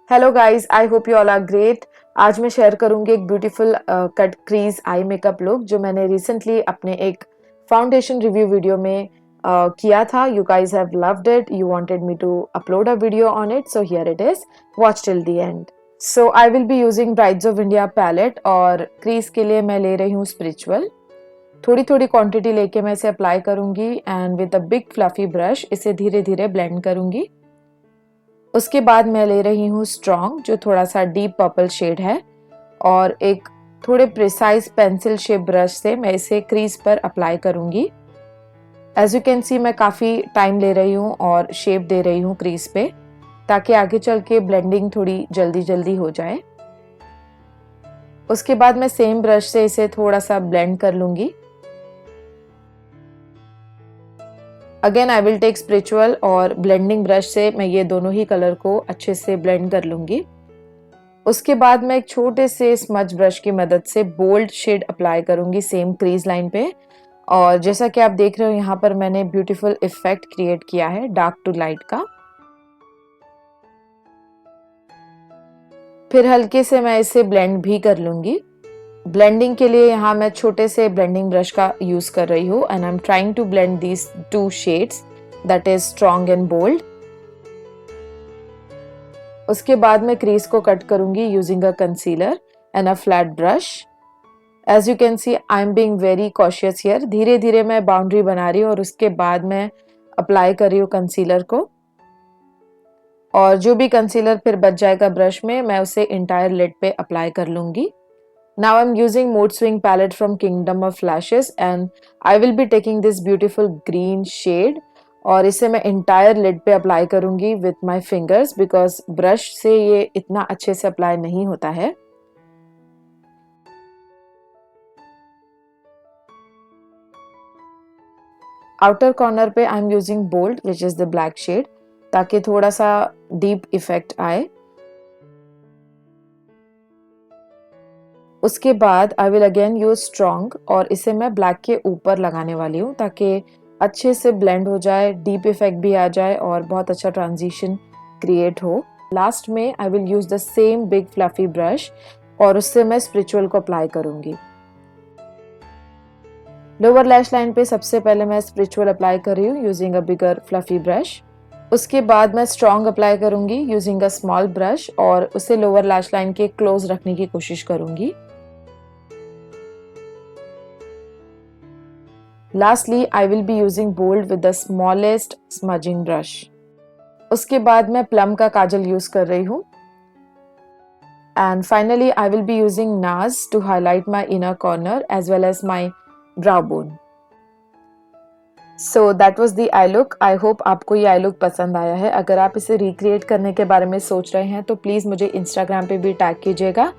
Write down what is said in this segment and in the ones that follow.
Hello guys, I hope you all are great. आज मैं share करूंगी एक beautiful cut crease eye makeup look जो मैंने रिसेंटली अपने एक फाउंडेशन रिव्यू वीडियो में किया था। You guys have loved it, you wanted me to upload a video on it, so here it is, watch till the end. So I will be using Brides of India palette और crease के लिए मैं ले रही हूँ spiritual. थोड़ी थोड़ी quantity लेके मैं इसे अप्लाई करूंगी and with a big fluffy brush इसे धीरे धीरे ब्लेंड करूंगी। उसके बाद मैं ले रही हूँ स्ट्रॉन्ग जो थोड़ा सा डीप पर्पल शेड है और एक थोड़े प्रिसाइज पेंसिल शेप ब्रश से मैं इसे क्रीज पर अप्लाई करूंगी। एज यू कैन सी मैं काफ़ी टाइम ले रही हूँ और शेप दे रही हूँ क्रीज पे ताकि आगे चल के ब्लेंडिंग थोड़ी जल्दी जल्दी हो जाए। उसके बाद मैं सेम ब्रश से इसे थोड़ा सा ब्लेंड कर लूंगी। Again I will take spiritual और ब्लेंडिंग ब्रश से मैं ये दोनों ही कलर को अच्छे से ब्लेंड कर लूंगी। उसके बाद मैं एक छोटे से स्मज ब्रश की मदद से बोल्ड शेड अप्लाई करूंगी सेम क्रीज लाइन पे। और जैसा कि आप देख रहे हो यहाँ पर मैंने ब्यूटीफुल इफेक्ट क्रिएट किया है डार्क टू लाइट का। फिर हल्के से मैं इसे ब्लेंड भी कर लूंगी। ब्लेंडिंग के लिए यहाँ मैं छोटे से ब्लेंडिंग ब्रश का यूज कर रही हूँ and I am trying to blend these two shades, that is strong and bold. उसके बाद मैं क्रीज को कट करूंगी using a concealer and a flat brush. As you can see I am being very cautious here. धीरे धीरे मैं boundary बना रही हूँ और उसके बाद मैं अप्लाई कर रही हूँ कंसीलर को। और जो भी कंसीलर फिर बच जाएगा ब्रश में मैं उसे इंटायर लिड पे अप्लाई कर लूंगी। Now I'm using Mood Swing palette from Kingdom of Flashes and I will be taking this beautiful green shade और इसे मैं entire lid पे अप्लाई करूंगी with my fingers because brush से ये इतना अच्छे से अप्लाई नहीं होता है। आउटर कॉर्नर पे I am using bold which is the black shade ताकि थोड़ा सा डीप इफेक्ट आए। उसके बाद I will again use strong और इसे मैं ब्लैक के ऊपर लगाने वाली हूँ ताकि अच्छे से ब्लेंड हो जाए, डीप इफेक्ट भी आ जाए और बहुत अच्छा ट्रांजिशन क्रिएट हो। लास्ट में I will use the same big fluffy brush और उससे मैं स्पिरिचुअल को अप्लाई करूंगी। लोअर लैश लाइन पे सबसे पहले मैं स्पिरिचुअल अप्लाई कर रही हूँ using a bigger fluffy brush. उसके बाद मैं स्ट्रॉन्ग अप्लाई करूंगी यूजिंग अ स्मॉल ब्रश और उसे लोअर लैश लाइन के क्लोज रखने की कोशिश करूंगी। Lastly, I will be using bold with the smallest smudging brush. उसके बाद मैं प्लम का काजल यूज कर रही हूँ। And finally, I will be using NARS to highlight my inner corner as well as my brow bone. So that was the eye look. I hope आपको ये I look पसंद आया है। अगर आप इसे रिक्रिएट करने के बारे में सोच रहे हैं तो प्लीज़ मुझे इंस्टाग्राम पे भी टैग कीजिएगा।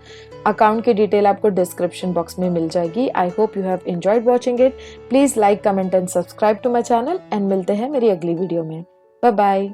अकाउंट की डिटेल आपको डिस्क्रिप्शन बॉक्स में मिल जाएगी। I hope you have enjoyed watching it. Please like, comment and subscribe to my channel and मिलते हैं मेरी अगली वीडियो में। Bye bye.